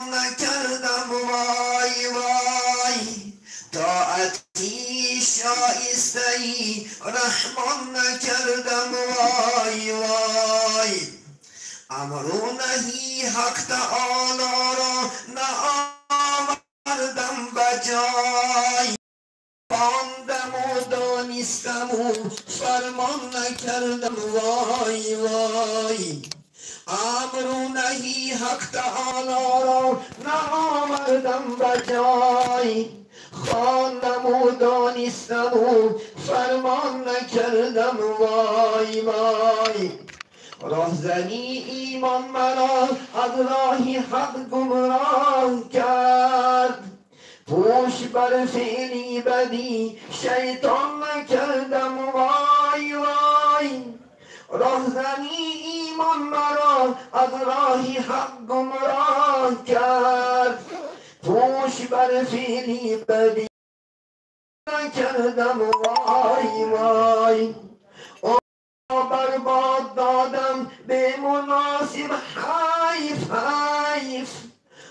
نکردم وای وای طاعتی شایسته‌ای رحمان نکردم وای وای امر و نهی حق تعالی را نآوردم بجای خواندم و دانستم و فرمان نکردم وای وای امر و نهی حق تعالی را نآوردم بجای خواندم و دانستم و فرمان نکردم وای وای راهزنی ایمان مرا از راه حق گمراه کرد پوش بر فعلی بدی شیطان نکردم وای وای راهزنی ایمان مرا از راه حق گمراه کرد پوش بر فعلی بدی نکردم وای وای برباد دادم به مناسب حیف حیف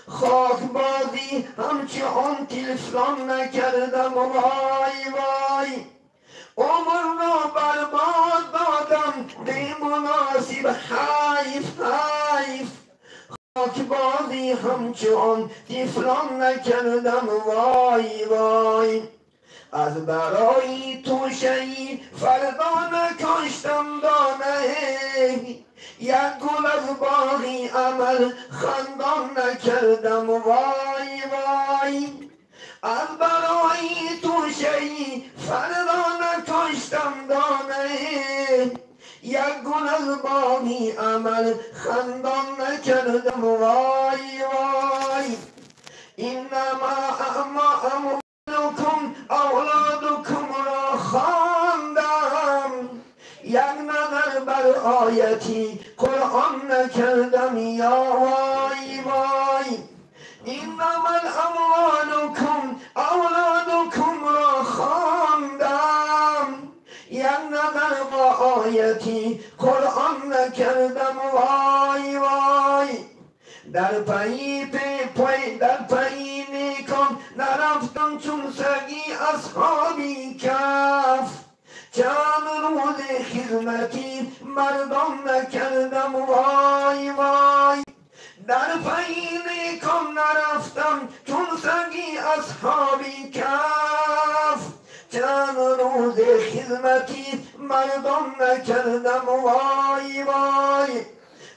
خاک بازی همچون تلفران نکردم وای وای عمر را برباد دادم به مناسب حیف حیف خاک بازی همچون تلفران نکردم وای وای از برای تو شهید فردا نکاشتم دانه یک گل از باغی عمل خندان نکردم وای وای از برای تو شهید فردا نکاشتم دانه یک گل از باغی عمل خندان نکردم وای وای اینما اموالکم اولادکم را خواندم یک نظر بر آیتی قرآن نکردم یا وای وای اینما اموالکم اولادکم را خواندم یک نظر با آیتی قرآن نکردم وای وای در پی نیکان نرفتم چون سگی اصحابی کف چند روز خدمتی مردم نکردم وای وای در پی نیکان نرفتم چون سگی اصحابی کف چند روز خدمتی مردم نکردم وای وای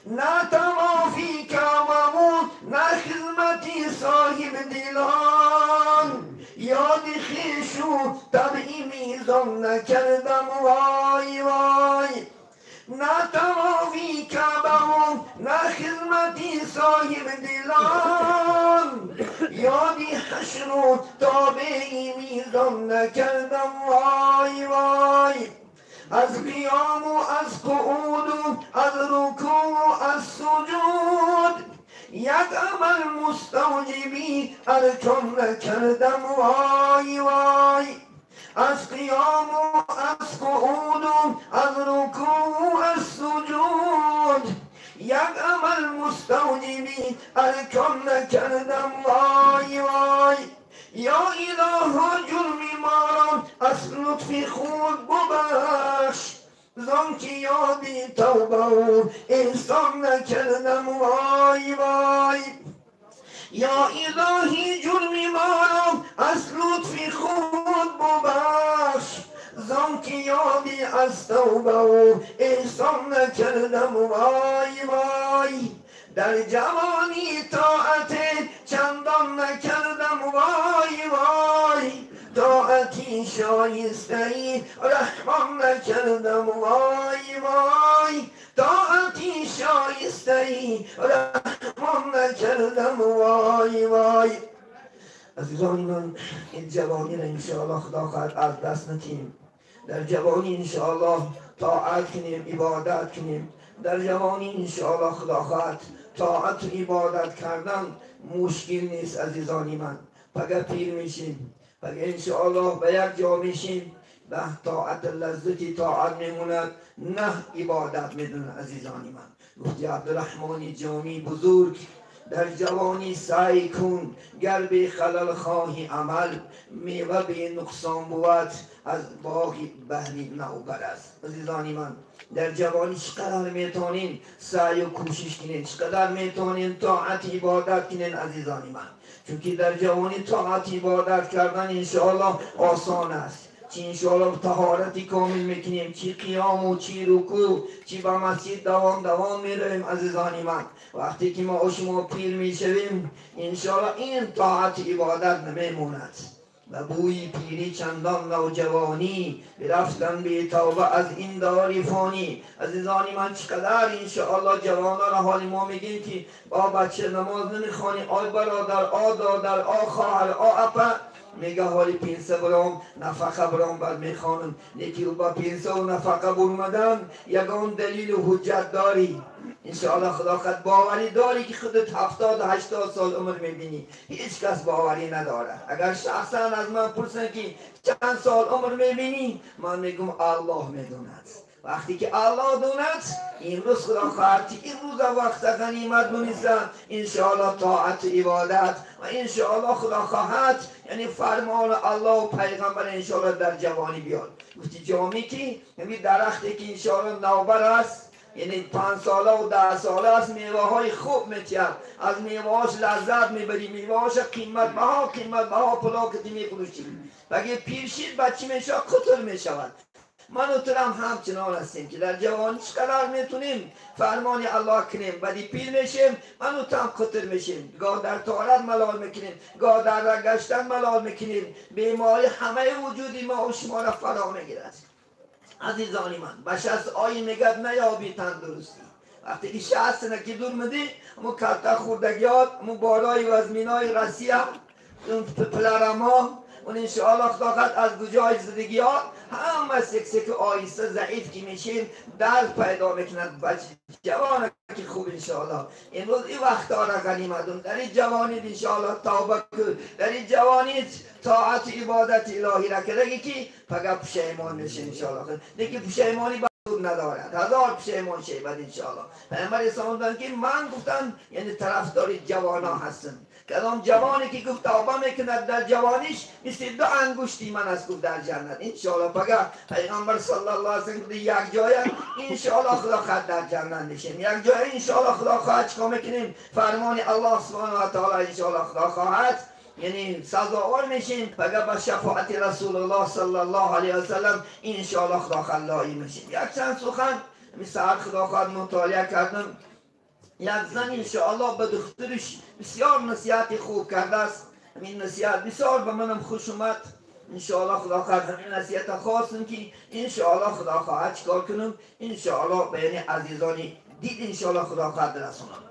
نه توافی کاممون نه خدمتی صاحب دیلان یاد خویش و طبعی میزان نکردم وای وای نه توافی کاممون نه خدمتی صاحب دیلان یادی حشر و تابعی میزان نکردم وای وای از قیام و از قعود و از رکوع و از سجود یک عمل مستوجبی ارکان نکردم وای وای از قیام و از قعود و از رکوع و از سجود یک عمل مستوجبی ارکان نکردم وای وای یا اله جرمی ما را از لطف خود ببخش زانکه یادی توبه و احسان نکردم وای وای یا الهی جرمی ما را از لطف خود ببخش زانکه یادی از توبه و احسان نکردم وای وای در جوانی طاعت چندان نکردم وای وای طاعتی شایسته‌ای رحمان نکردم وای وای طاعتی شایسته‌ای رحمان نکردم وای وای عزیزان من این جوانی را انشاءالله خدا خواهد از دست ندیم در جوانی انشاءالله طاعت کنیم عبادت کنیم در جوانی انشاءالله خدا خواهد طاعت و عبادت کردن مشکل نیست عزیزانی من اگر پیر میشیم اگر انشاءالله به یک جا میشیم به طاعت لذتی طاعت میموند نه عبادت میدونه عزیزانی من. مفتی عبدالرحمن جامی بزرگ در جوانی سعی کن گر به خلل خواهی عمل میوه به نقصان بود از باغ بهری نوبر است. عزیزانی من در جوانی چقدر میتونین سعی و کوشش کنین، چقدر میتونین طاعت عبادت کنین عزیزانی من، چون که در جوانی طاعت عبادت کردن انشاءالله آسان است. چی انشاءالله طهارتی کامل میکنیم، چی قیام و چی رکوع، چی با مسجد دوام میرویم عزیزانی من. وقتی که ما شما پیر میشویم انشاءالله این طاعت عبادت نمیموند و بوی پیری چندان نوجوانی برفتن به توبه از این دار فانی. عزیزانی من چقدر انشاءالله جوانان حال ما میگیم که با بچه نماز نمیخوانی، آی برادر، آ دادر، آ خواهر، آ اپا، میگه حالی پینسه برام نفقه برام بر میخوانم. لیکی او با پینسه و نفقه برمدن یگان دلیل و حجت داری انشاءالله خدا خود باوری داری که خودت 70-80 سال عمر میبینی، هیچ کس باوری نداره. اگر شخصا از من پرسن که چند سال عمر میبینی، من میگم الله میدوند. وقتی که الله دوند امروز خدا خواهد این روز وقت غنیمت بنیسن انشاءالله طاعت عبادت و انشاءالله خدا خواهد یعنی فرمان الله و پیغمبر انشاءالله در جوانی بیاد. گفتی جوامی که یعنی درختی که انشاءالله نوبر است، یعنی 5 ساله و 10 ساله است، میوه های خوب میتید، از میوه هاش لذت میبری، میوه هاش قیمت بها پلاکتی میفروشی. اگه پیر شید بچه میشه قطر میشود. من و ترم همچنان هستیم که در جوانی چقدر میتونیم فرمان الله کنیم، بعدی پیر میشیم من و ترم قطر میشیم، گاه در طهارت ملال میکنیم، گاه در رگشتن ملال میکنیم، بیماری همه وجودی ما و شما را فرا میگیرد. عزیزانی من بشست آیی میگد نیابی تندرستی. وقتی که 60 سنه که دور مدی مو کلتا خوردگیات مو بارای و از مینای رسیه اون پلرما اون انشاءالله خدا خد از گجای زدگی ها همه سکسک آیسته ضعیف که میشین درد پیدا میکند. بچه جوانه که خوب انشاءالله امروز این وقت ها را غنیمتون در این جوانیت انشاءالله توبه کن، در این جوانیت طاعت عبادت الهی را کرده که پگه پشیمان میشه انشاءالله. دیگه پشیمانی ندارد، 1000 پشیمان شه بعد انشاءالله. پیامبر اسلام که من گفتن یعنی طرفدار جوانا هستم، کدام جوانی که گفت توبه میکند در جوانیش مثل 2 انگشتی من از گفت در جنت انشاءالله. پگه پیغمبر صلی الله علیه و سلم یک جای انشاءالله خدا خواهد در جنت نشیم، یک جای انشاءالله خدا خواهد چکا میکنیم فرمان الله سبحانه و تعالی انشاءالله خدا خواهد یعنی سزاوار میشیم، پگه با شفاعت رسول الله صلی الله علیه و سلم انشاءالله خدا خلایی میشیم. یک چند سخن مثل خدا خواهد مطالعه کردم. یک زن انشاءالله به دخترش بسیار نصیحت خوب کرده است، این نصیحت بسیار به منم خوش اومد. انشاءالله خدا خواهد همین نصیحت خواستم که انشاءالله خدا خواهد چکار کنم انشاءالله به یعنی عزیزانی دید انشاءالله خدا خواهد رسونم.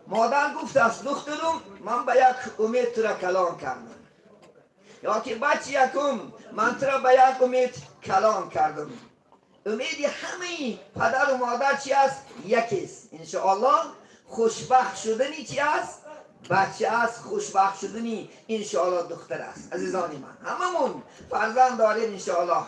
مادر گفت است دخترم من به یک امید را کلام کردم، یا که بچه یکم من را به یک امید کلام کردم. امید همه پدر و مادر چی است؟ یکیست انشاءالله. خوشبخت شدنی چی است؟ بچه است، خوشبخت شدنی انشاءالله دختر است. عزیزانی من هممون فرزند داریم انشاءالله،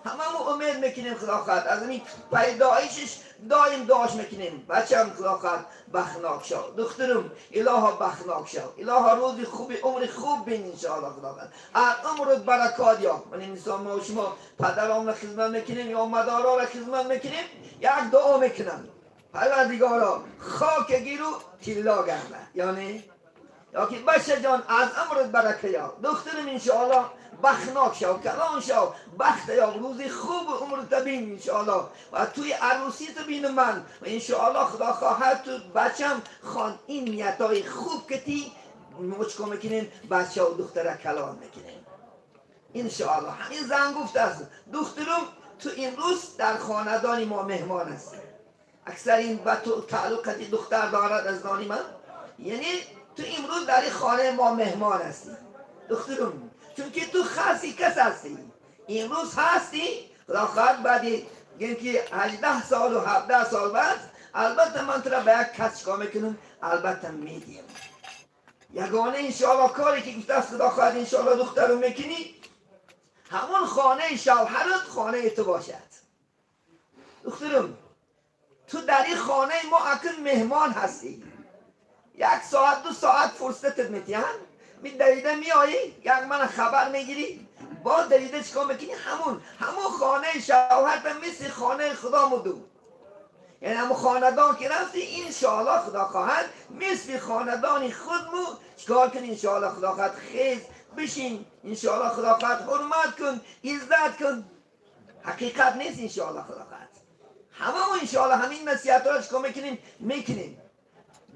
هممون امید میکنیم خدا خواهد از این پیدایشش دایم داشت میکنیم بچه هم خدا خواهد بخناک شو، دخترم الها بخناک شو، الها روزی خوبی عمر خوب بین انشاءالله خدا خواهد عمرت برکات یا من انسان ما و شما پدران را خدمت میکنیم یا مدارا را خدمت میکنیم یک دعا میکنم پروردگارا خاک گیرو تیلا گرده یعنی یا که بچه جان از عمرت برکه یا دخترم انشاءالله بخناک شو، کلان شو، بخت یا روزی خوب عمر تبین انشاءالله و توی عروسی تبین من و انشاءالله خدا خواهد تو بچم خان این نیتای خوب کتی مچکو میکنین بچه و دختره کلان میکنین انشاءالله. همین زن گفت است دخترم تو این روز در خاندان ما مهمان هستی. اکثر این با تو تعلقتی دختر دارد از دانی من یعنی تو امروز در خانه ما مهمان هستی دخترم، چون که تو خاصی کس هستی امروز هستی خدا خواهد بعدی که 18 سال و 17 سال بعد البته من ترا به یک کس چکا میکنم البته میدیم یگانه انشاءالله کاری که گفته است خدا خواهد انشاءالله دخترم میکنی همون خانه شوهرت خانه تو باشد. دخترم تو در این خانه ما اکنون مهمان هستی 1 ساعت 2 ساعت فرصتت میتیان می دریده میایی یک من خبر میگیری با دریده چیکار میکنی همون خانه شوهرت مثل خانه خدا مدو یعنی همون خاندان که رفتی انشاءالله خدا خواهد مثل خاندان خودمو چیکار کنی انشاءالله خدا خواهد خیز بشین انشاءالله خدا خواهد حرمت کن عزت کن حقیقت نیست انشاءالله خدا خواهد همه انشاءالله همین نصیحت را چیکار میکنیم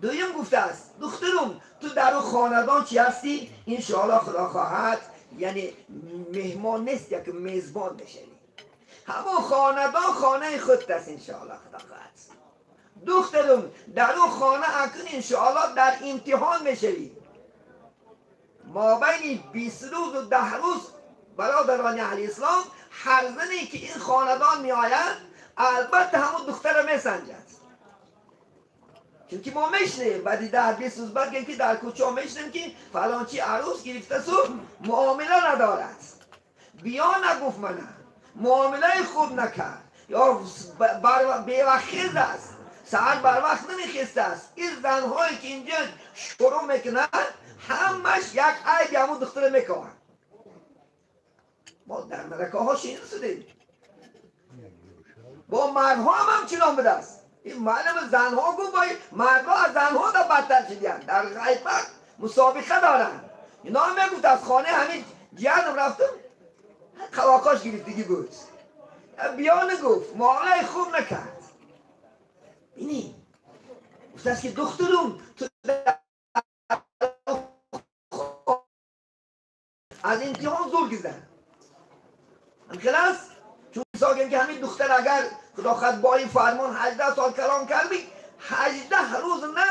دویم گفته است دخترم تو در اون خاندان چی هستی انشاءالله خدا خواهد یعنی مهمان نیست یا که میزبان بشنی همون خاندان خانه خودت است انشاءالله خدا خواهد دخترم در اون خانه اکنون انشاءالله در امتحان میشوی ما بین 20 روز و 10 روز برادران اهل اسلام هر زنی که این خاندان می آید البته همون دختر رو میسنجد چونکه ما میشنیم بعدی 10-20 روز بعد که در کوچه ها میشنیم که فلان چی عروس گرفته سو معامله ندارد بیا نگفت منه معامله خوب نکرد یا بیوخیز است ساعت بر وقت نمیخیسته است این زنهایی که اینجا شروع میکنن همش یک عیب همون دختر میکنن ما در ملکه ها شنیده شدیم با مردها هم چنان بوده است این معلم زنها گفت باید مردها از زنها دا بدتر شدیم در غیبت مسابقه دارن اینا هم میگفت از خانه همین جهنم رفتم خواکاش گرفتگی بود بیا نگفت معامله خوب نکرد اینی گفت است که دخترم تو از امتحان زور گذر هم خلاص چون ساگم که همین دختر اگر خدا خواهد با این فرمان 18 سال کلام کردی 18 روز نه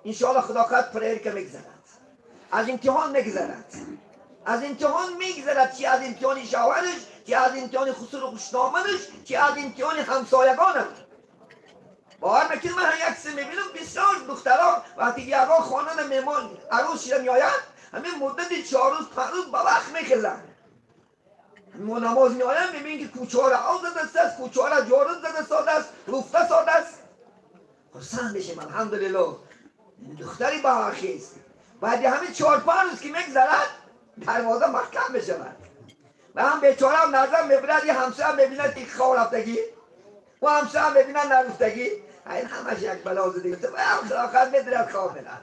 انشاءالله خدا خواهد پریر که میگذرد از امتحان میگذرد از امتحان میگذرد چی از امتحان شوهرش چی از امتحان خسر و خوشنامنش چی از امتحان همسایگانش باور میکنم من یک سه میبینم بسیار دخترها وقتی یک خانه میمان عروس شده میآید همین مدت 4 روز 5 روز با وقت میخزن ما نماز میآیم میبینیم که کوچه ها را آب زده است کوچه ها را جارو زده ساده است روفته ساده است خرسند بشیم الحمدلله دختری با آخیست بعد همین 4-5 روز که میگذرد دروازه محکم بشود و هم بیچاره هم نظر میبیند یه همسه هم میبیند تیک خواه رفتگی و همسه هم میبیند نرفتگی این همش یک بلا زده و هم خدا خواهد میدرد خواه میدن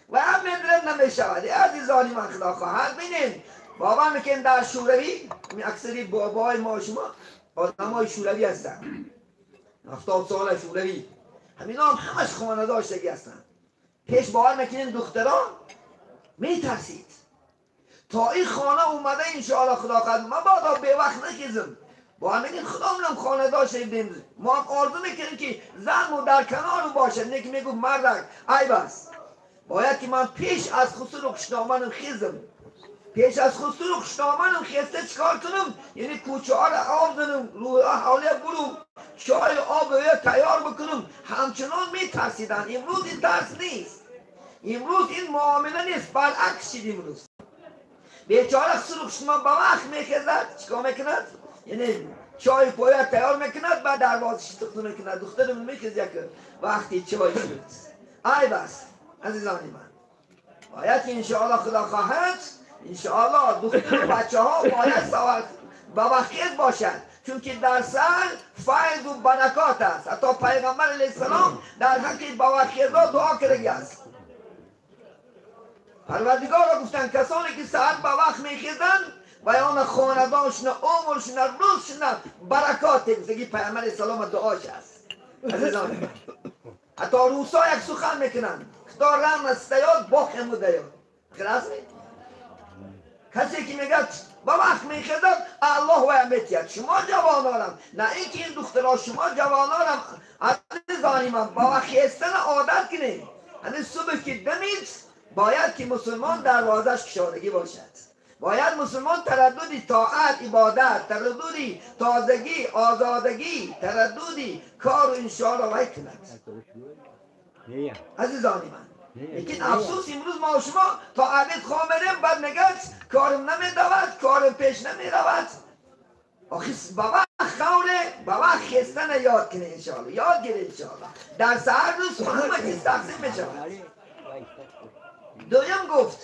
و هم میدرد نمیشود عزیزانی من خدا خواهد بینید بابا میکن در شوروی اکثری بابای ما شما آدم های شوروی هستن 70 سال شوروی همینا هم همش خانه داشتگی هستن پیش باور میکنین دختران میترسید تا این خانه اومده انشاءالله خدا خواهد ما بادا به وقت نکیزم با همین خدا هم خانه داشته بیم ما هم آرزو میکنیم که زن در کنار باشه نه که میگو مردک ای بس باید که من پیش از خسر و خوشنامنم خیزم پیش از خسر و خوشنامنم خیسته چکار کنم یعنی کوچه ها را آب زنم روی حاله برم چای آب تیار بکنم همچنان میترسیدن امروز این ترس نیست امروز این معامله نیست برعکس شد امروز بیچاره خسر و خوشنامن با وقت میخیزد چکار میکند یعنی چای پاید تیار میکند بعد دروازش تخته میکند دخترم میخیزد که وقتی چای شد ای بس عزیزانی من باید که انشاءالله خدا خواهد انشاءالله دختر و بچه ها باید با وقت باشد چون که در سر فیض و برکات است حتی پیغمبر علیه السلام در حق با وقت دعا کرده است پروردگار را گفتن کسانی که ساعت با وقت میخیزن بیان خاندانشون عمرشون روزشون برکات گفتگی پیغمبر علیه السلام دعاش است عزیزان من حتی روسا یک سخن میکنن کتا رم استیاد باخم بودیاد خلاص می؟ کسی که میگه با وقت میخیزد الله و امیتید شما جوانانم نه اینکه این دخترها شما جوانانم عزیزانی من با وقت خیستن عادت کنید یعنی صبح که دمید باید که مسلمان دروازش کشادگی باشد باید مسلمان ترددی طاعت عبادت ترددی تازگی آزادگی ترددی کار و انشاءالله وی کند عزیزانی من لیکن افسوس امروز ما شما تا عبید خامریم بعد نگد کارم نمیدود کارم پیش نمیرود آخی با وقت خوره با وقت خستن یاد کنه انشاءالله یاد گیره انشاءالله در سهر روز همه چیز تقسیم میشود دویم گفت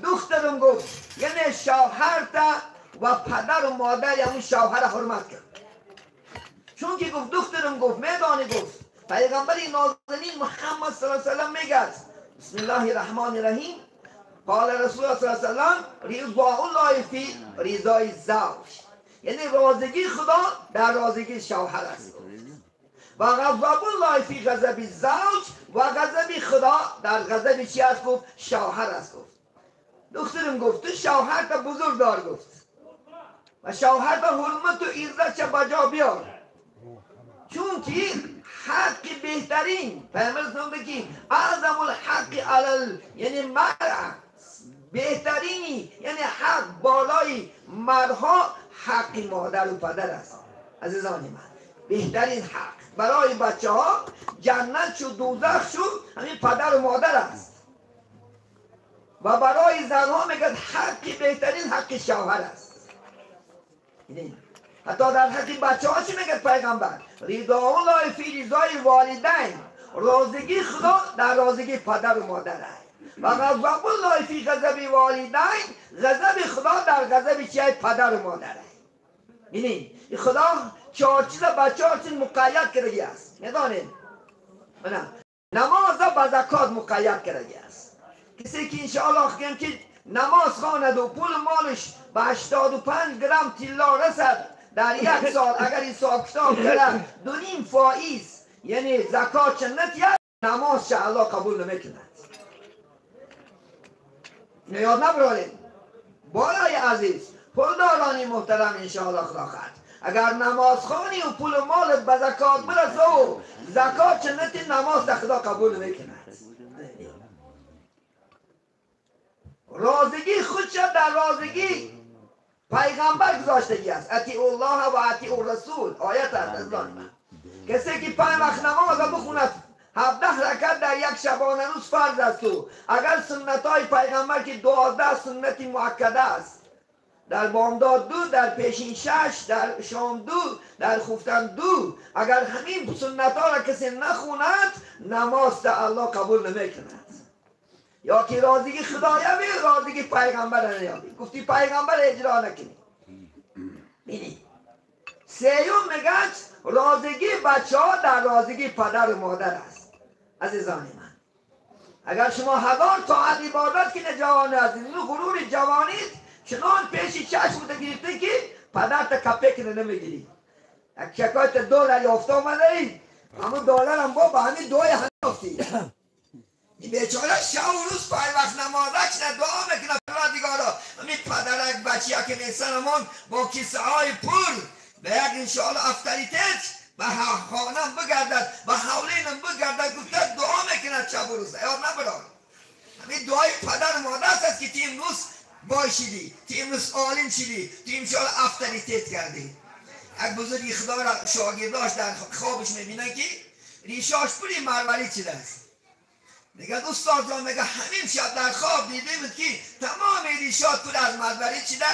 دخترم گفت یعنی شوهر تا و پدر و مادر همون شوهر حرمت کرد. چون که گفت دخترم گفت میدانی گفت پیغمبری نازنین محمد صلی الله علیه و سلم میگه بسم الله الرحمن الرحیم قال رسول الله صلی الله علیه و سلم رضا الله فی رضای زوج، یعنی رازگی خدا در رازگی شوهر است و غضب الله فی غضب زوج و غضب خدا در غضب چی است گفت شوهر است. گفت دخترم گفت تو شوهر تا بزرگ دار گفت و شوهر تا حرمت و عزت چه بجا بیار، چون که حق بهترین پیامبر بگی اعظم الحق علی یعنی مرء بهترینی یعنی حق بالای مرها حق مادر و پدر است. عزیزان من بهترین حق برای بچه ها جنت شو دوزخ شو همین پدر و مادر است و برای زنها میگه حق بهترین حق شوهر است. حتی در حق بچه ها چی میگه پیغمبر رضا الله فی رضای والدین، رازگی خدا در رازگی پدر و مادر است و غضب الله فی غضب والدین، غضب خدا در غضب چی پدر و مادر است. ببینید خدا چهار چیز بچه ها چیز مقید کرده است. میدانید نماز با زکات مقید کرده است. کسی که انشاءالله خواهیم که نماز خواند و پول مالش به 85 گرم طلا رسد در یک سال اگر حساب کتاب کرد 2.5 فائز یعنی زکات چندت یک نماز شه الله قبول نمیکند. یاد نبرارید بالای عزیز پولدارانی محترم انشاءالله خدا خواهد اگر نماز خوانی و پول مالت به زکات برسه و زکات چندت نماز در خدا قبول نمیکند. رازگی خودش در رازگی پیغمبر گذاشتگی است. اطیع الله و اطیع الرسول آیت است. از من کسی که 5 وقت نماز بخوند 17 رکعت در یک شبانه روز فرض است و اگر سنت های پیغمبر که 12 سنت مؤکده است در بامداد 2 در پیشین 6 در شام 2 در خفتن 2 اگر همین سنت ها را کسی نخوند نماز تا الله قبول نمیکند. یا که رازگی خدایمی رازگی پیغمبر نیابی گفتی پیغمبر اجرا نکنی. بینی سیوم میگه رازگی بچه ها در رازگی پدر و مادر است. عزیزان من اگر شما 1000 طاعت عبادت کنه جوان عزیز غرور جوانید چنان پیشی چشم بوده گرفته که پدر تا کپه کنه نمیگیری. یک شکایت $2 یافته آمده ای همون دلار هم با همین 2 هنافتی این بیچاره شب و روز 5 وقت نماز کنه دعا میکنه پروردگارا همین پدرک بچه ها که نیستن همون با کیسه های پول به یک انشاءالله افتریتت و خانم بگردد و حولینم بگردد گفته دعا میکنه شب و روز. یاد نبرار همین دعای پدر مادر است که تیم روز باشیدی تیم روز عالم شدی تیم انشاءالله افتریتت کردی. یک بزرگی خدا را شاگرداش در خوابش میبینه که ریشاش پولی مروری چیده است. میگه استاد جان میگه همین شب در خواب دیده بود که تمام ریشات پول از مروری چیده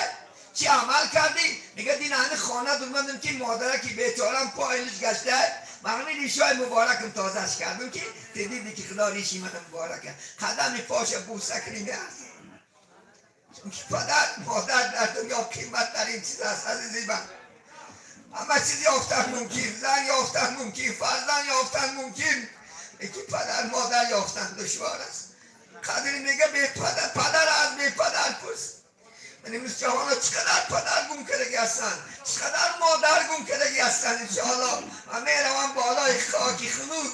چی عمل کردی؟ میگه دین همین خانه درمندم که مادره که بیچارم پایلش گشته و همین ریشای مبارکم تازهش کردم که دیدی که خدا ریشی من مبارکه قدم پاش بوسه کنیم هست. چون که پدر مادر در دنیا قیمت در این چیز هست عزیزی من. همه چیز یافتن ممکن زن یافتن ممکن فرزند یافتن ممکن یکی پدر مادر یافتن دشوار است. قدری میگه به پدر از به پدر پرس. من امروز جوانا چقدر پدر گم کردگی هستن چقدر مادر گم کردگی هستن. انشاءالله همه روان بالای خاکی خنوک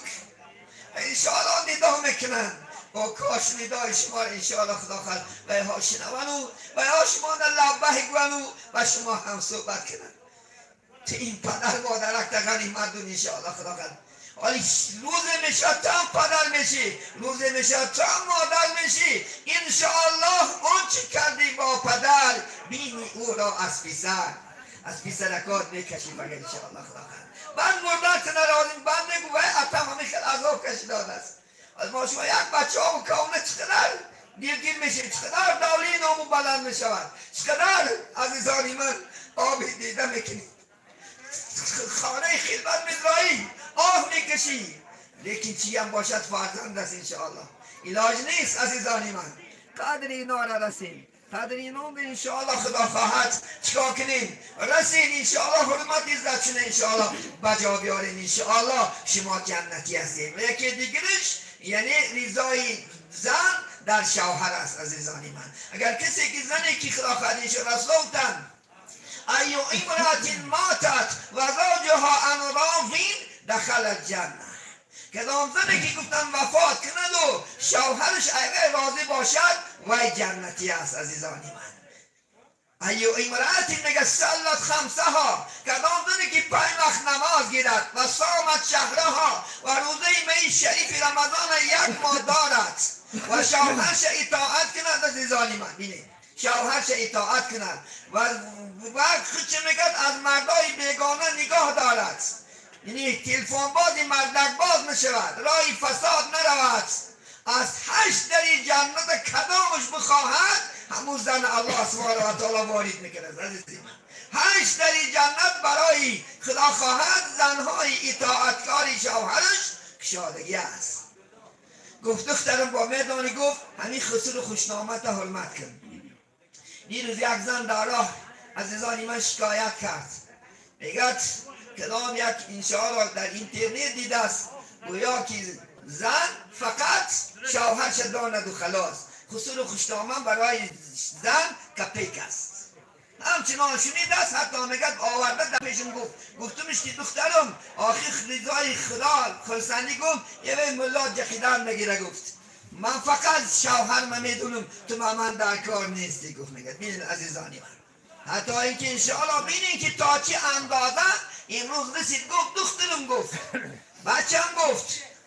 انشاءالله ندا میکنن با کاش ندای شما انشاءالله خدا خواهد و ها شنون و ها شما در لبه گوانو و شما هم صحبت کنن. این پدر مادرک در غنیمت دون انشاءالله خدا خواهد. ولی روز میشه تو هم پدر میشی روز میشه تو هم مادر میشی انشاءالله اون چی کردی با پدر بینی او را از پیسرکات میکشی بگر انشاءالله خدا خواهد. من مردت نرازیم بنده گوه اتم همیشه عذاب کشیدان است. از ما شما یک بچه ها و کونه چقدر دیرگیر میشه چقدر دولی نامو بلند میشود چقدر عزیزانی من آبی دیده میکنی خانه خلوت میدرایی آه میکشی لیکن چی هم باشد فرزند است انشاءالله. علاج نیست عزیزانی من. قدر اینا را رسیم، قدر اینا به انشاءالله خدا خواهد چیکار کنیم رسیم انشاءالله، حرمت عزتشون انشاءالله بجا بیاریم انشاءالله شما جنتی هستیم. و یکی دیگرش یعنی رضای زن در شوهر است عزیزانی من. اگر کسی که زنی که خدا خواهد رسولتن ایو امرأة ماتت و زوجها عن راض دخل الجنه، کدام زنی که گفتن وفات کند و شوهرش اگر راضی باشد وی جنتی است عزیزانی من. ایو امرأة میگه صلت خمسها، کدام زنی که 5 وقت نماز گیرد و صامت شهرها و روزه می شریف رمضان 1 ماه دارد و شوهرش اطاعت کند عزیزانی من. بینید شوهرش اطاعت کند و چه میگد از مردای بیگانه نگاه دارد، یعنی تلفن بازی مردک باز نشود، رای فساد نرود، از 8 در جنت کدامش بخواهد همون زن الله سبحانه و تعالی وارد میکند عزیزی من. 8 در جنت برای خدا خواهد زنهای اطاعتکاری شوهرش کشادگی است. گفت دخترم با میدانی گفت همین خسور خوشنامت حرمت کن. دیروز یک زن در راه عزیزانی من شکایت کرد، میگد کدام یک انشاءالله در اینترنت دیده است گویا که زن فقط شوهرش داند و خلاص، خسور خوشنامت برای زن کپیک است. همچنان شنید است، حتی میگد آورده در پیشم گفتمش که دخترم آخی رضای خدا خلصندی گفت یه به ملا جخیدن بگیره، گفت من فقط شوهرم میدونم تو من در کار نیستی. گفت میگد بینید عزیزانی من، حتی اینکه انشاءالله بینید که تا چه اندازه امروز رسید گفت دخترم گفت بچم گفت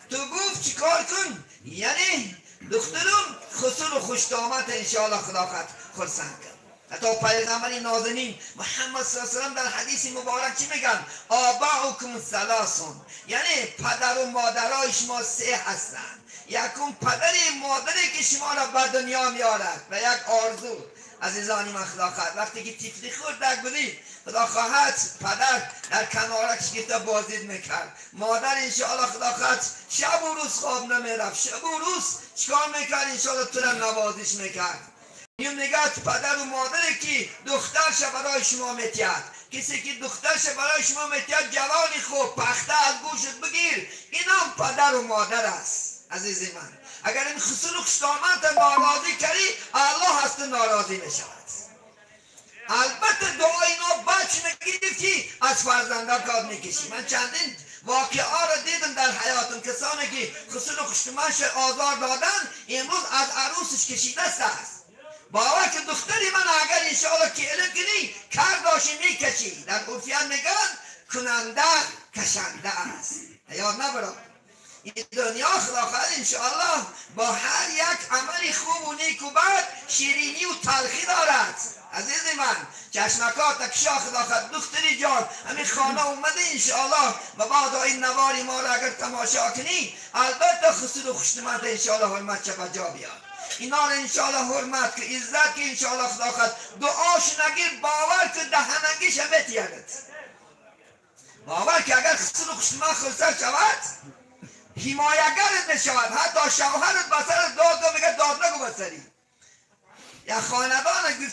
تو گفت چی کار کن، یعنی دخترم خسور و خوشتامت انشاءالله خدا خلصند کن. حتی پیغمبر نازنین محمد صلی الله علیه و سلم در حدیث مبارک چی میگن؟ آباؤکم ثلاثون، یعنی پدر و مادرای شما 3 هستند. یکم پدری مادری که شما را به دنیا میارد و یک آرزو عزیزانی من خدا خواهد وقتی که تیفلی خورد در گلی خدا خواهد پدر در کنارش گرفته بازدید میکرد، مادر انشاءالله خدا خواهد شب و روز خواب نمیرفت، شب و روز چکار میکرد انشاءالله تو را نوازش میکرد. این نگاه پدر و مادری که دخترش برای شما میتید، کسی که دخترش برای شما میتید جوانی خوب پخته از گوشت بگیر، این هم پدر و مادر است عزیزی من. اگر این خسور و خوشتامت ناراضی کردی الله هست ناراضی میشود. البته دعای اینا بچ نگیرفتی از فرزندان کار میکشی. من چندین واقعه را دیدم در حیاتم، کسانی که خسور و خوشتامتش آزار دادن امروز از عروسش کشیده است. باور که دختری من اگر انشاءالله که علم کنی کرداشی میکشی، در عرفیان میگن کننده کشنده است. یاد نبرا این دنیا خدا خواهد انشاءالله با هر یک عمل خوب و نیک و بد شیرینی و تلخی دارد عزیز من. چشمکات کشا خدا خواهد دختری جان همین خانه اومده انشاءالله و بعد این نواری ما را اگر تماشا کنی البته خسور و خوشنامت انشاءالله حرمت چه بجا بیاد. اینا را انشاءالله حرمت که عزت که انشاءالله خدا خواهد دعاش نگیر، باور که دهنگیش بتیرد، باور که اگر خسور و خوشنامت خلصه شود حمایه‌گرت نشود، حتی شوهرت بسر داد میگه داد نگو بسری. یا خاندان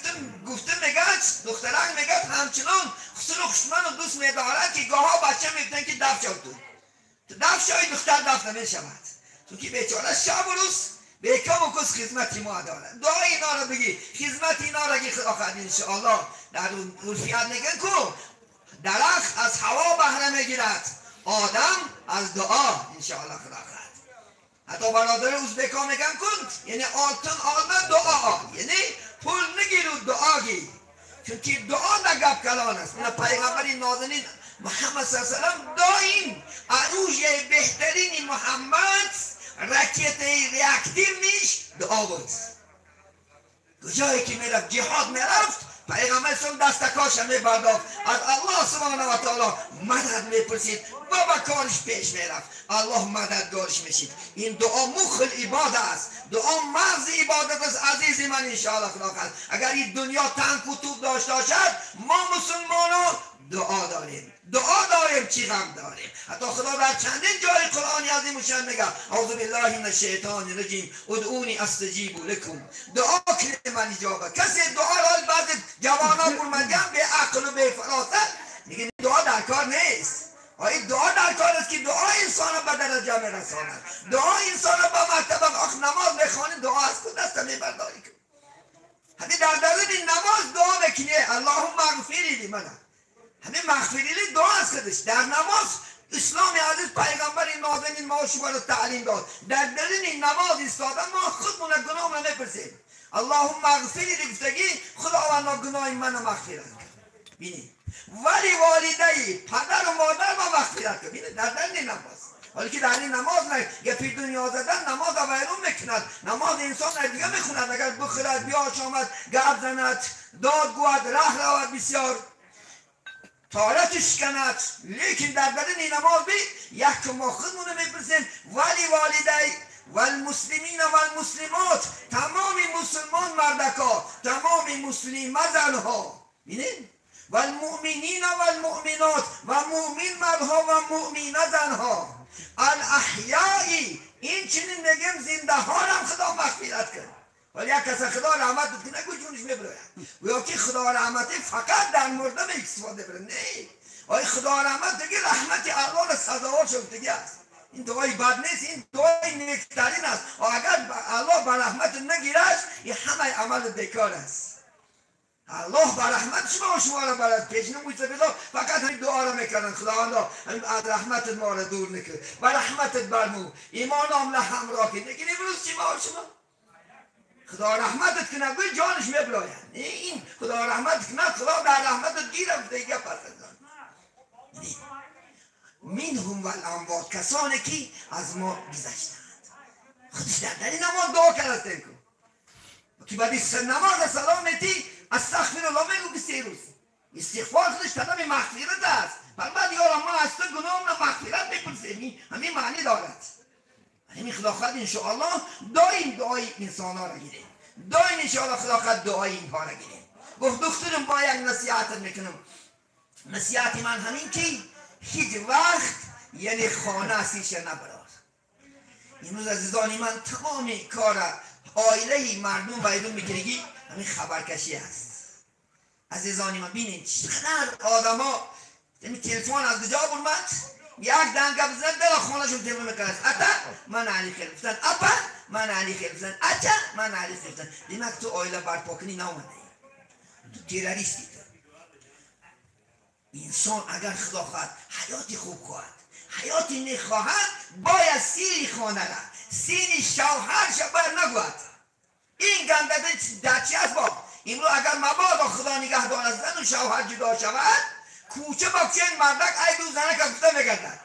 گفتم میگه دختران میگه همچنان خسور و خوشنامت رو دوست میدارد که گاها بچه میگن که دف شد تو دف شوی دختر دف نمیشود، چون که بیچاره شب و روز به کم و کس خدمتی ما دارد. دعای اینا رو بگی، خدمت اینا رو که خدا خواهد انشاءالله در عرفیات میگن که درخت از هوا بهره میگیرد، آدم از دعا انشاءالله خدا خواهد. حتی برادر ازبکا میگن کن یعنی آلتون آلمه دعا، یعنی پول نگیرو دعا گی، چون که دعا نگب کلان است. من پیغمبر نازنین محمد صلی الله علیه و سلم دائم عروج بهترین محمد رکیت ریاکتیو نیش دعا بود. جایی که میرفت جهاد میرفت پیغمبر اسلام دستکاش میبردافت، از الله سبحانه و تعالی مدد میپرسید و با کارش پیش میرفت، الله مددگارش میشید. این دعا مخل عبادت است، دعا مرز عبادت است عزیزی من انشاءالله خدا خواهد. اگر این دنیا تنگ و توپ داشته باشد ما مسلمانان دعا داریم، دعا داریم، چی غم داریم. حتی خدا در چندین جای قرآنی عظیم و شان میگه اعوذ بالله من الشیطان الرجیم ادعونی استجیب لکم، دعا کنید من اجابت. کسی دعا را بعضی جوانا برمجم به عقل و به فراست میگه دعا در کار نیست. آیا دعا در کار است که دعا انسان را به درجه میرساند، دعا انسان را به مرتبه آخ نماز بخوانی دعا از خود دست میبرداری کن. همین در درون نماز دعا بکنی اللهم اغفری لی من، همین مغفری لی دعا از خودش. در نماز اسلام عزیز پیغمبر نازنین ما شما را تعلیم داد. در درون نماز ایستادن ما خودمون گناه را نپرسیم اللهم اغفری لی، گفتگی خداوند گناه من مغفرت کن. ببینید ولی والدی پدر و مادر ما مغفرت کن. ببینید در درون نماز، حالی که در این نماز نه یه توی دنیا زدن نماز را بیرون میکند. نماز انسان را دیگه میخوند، اگر بخورد بیاش آمد گرد زند داد گوید ره رود بسیار تارتش کند. لیکن در درون نماز بی یک که ما خودمون میپرسیم ولی والدی و المسلمین و المسلمات، تمام مسلمان مردکا، تمام مسلم زنها، بینید و المؤمنین و المؤمنات، و مؤمن مردها و مؤمن زنها، الاحیایی، این چنین نگم زنده ها هم خدا مغفرت کن. ولی یک کس خدا رحمت بود که نگو جونش میبراید و یا که خدا رحمتی فقط در مردم استفاده بره. نه، آیا خدا رحمت دیگه رحمت اعلان سزاوار شدگی است. این دعای بد نیست، این دعای نیکترین است. و اگر الله بر رحمت نگیرد این همه عمل بیکار است. الله بر رحمت شما را برد پیش نمویسته بلا فقط همین دعا را میکنن خداوندا همین از رحمتت ما را دور نکن و رحمتت برمو ایمان هم همراه کن. لیکن امروز چی ما شما خدا رحمتت کنه گوی جانش میبلاید. این خدا رحمت کنه خدا در رحمتت گیرم دیگه پس منهم والاموات، کسانی که از ما گذشتند. خودش در نماز دعا کرده کن که بعد نماز سلام میتی استغفر الله میگو که 3 روز استغفار خودش طلب مغفرت است. بعد یا ما از تو گناهم را مغفرت میپرسیم. همین معنی دارد. همین خدا خواهد انشاءالله دائم دعای انسان ها را گیریم، دائم انشاءالله خدا خواهد دعای اینها را گیریم. گفت دخترم با یک نصیحت میکنم، نصیحت من همین که هیچ وقت یعنی خانه سیش نبرار. امروز عزیزانی من تمام کار آیله مردم بیرون میگیری همین خبرکشی است. عزیزانی من بینید چقدر آدم ها تلفن از کجا برمد یک دنگه بزن در خانهشون تلفن میکنند اتا من علی خیل بزن، اپا من علی خیل بزن، اچا من علی خیل بزن. دیمک تو آیله برپا کنی نامده، تو تیراریستی. انسان اگر خدا خواهد حیاتی خوب خواهد حیاتی نخواهد باید سیری خانه را سینی شوهرش بر نگوید. این گندگی در چی است با امروز اگر مبادا خدا نگهدار از زن و شوهر جدا شود کوچه با چند مردک عیب او زنه که گفته میگردد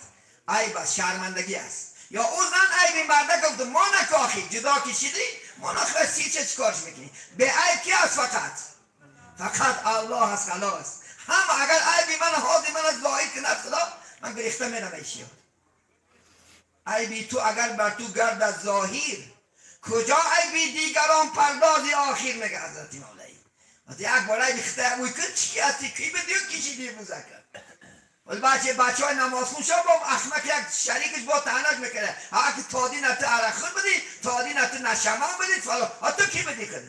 عیب است، شرمندگی است. یا او زن عیب مردک گفته ما نکاخی جدا کشیدی ما نخواستی چه چکارش میکنی به عیب کی است؟ فقط الله است خلاص. هم اگر عیبی من حاضی من از ظاهر کند خدا من گریخته میرم ایشی عیبی تو اگر بر تو گرد از ظاهر کجا عیبی دیگران پردازی آخر میگه حضرت مولایی. از یک بار عیبی خطه اوی کن چی هستی کی به دیو کشیدی مذکر ولی بچه های نماز خون شد با احمق یک شریکش با تعنک میکنه ها که تادی نتو عرخور بدی تادی نتو نشمان بدید فلا ها تو کی بدی خودت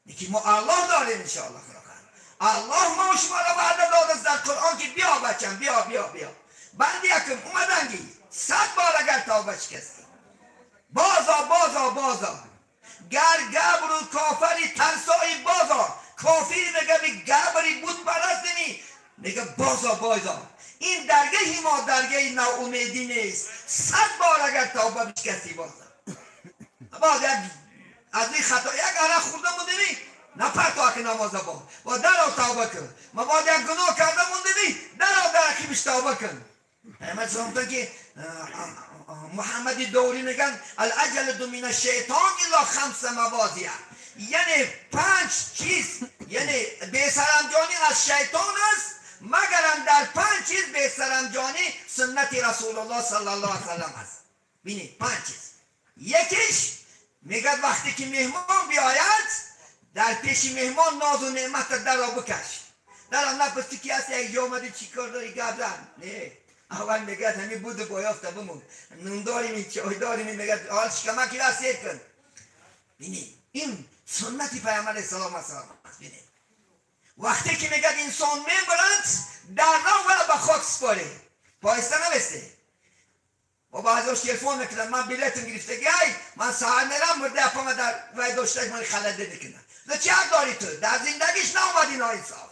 یکی ما الله داریم انشاءالله خدا الله ما شما را وعده داده در قرآن که بیا بچم بیا بیا بیا. بعد یکم اومدنگی 100 بار اگر توبه شکستی بازا گر گبر و کافری تنسایی بازا کافری میگه بی گبری بود پرستنی میگه بازا این درگه ما درگه ناامیدی نیست. 100 بار اگر توبه شکستی باز یک از این خطا یک عرق خورده بودی نپرتا که نماز با در آو توبه کن. ما باید یک گناه کرده مونده بی در آو در اخیبش توبه کن. احمد سلامتون که محمد دوری میگن الاجل من الشیطان الا 5 موازیه، یعنی 5 چیز یعنی بیسرانجانی از شیطان است مگرم در 5 چیز بیسرانجانی سنت رسول الله صلی الله علیه وسلم است. بینید 5 چیز. یکیش میگه وقتی که مهمان بیاید در پیش مهمان ناز و نعمت در را بکش. درم نپستی که هست یک جا آمده چی کار داری گردن نه اول میگه همین بود بایافته بمون نون داریم این چای داریم این میگه حال شکمکی را سیر کن بینی این سنتی پیامبر اسلام است بینی وقتی که میگه انسان میبرند در راه ولی به خاک سپاره پایسته نبسته و بعضیش تلفن میکنن من بلیتم گرفتگی من سهر میرم مرده اپام در وای داشته من خلده میکنم تو چه حق داری تو در زندگیش ناومدی ناانصاف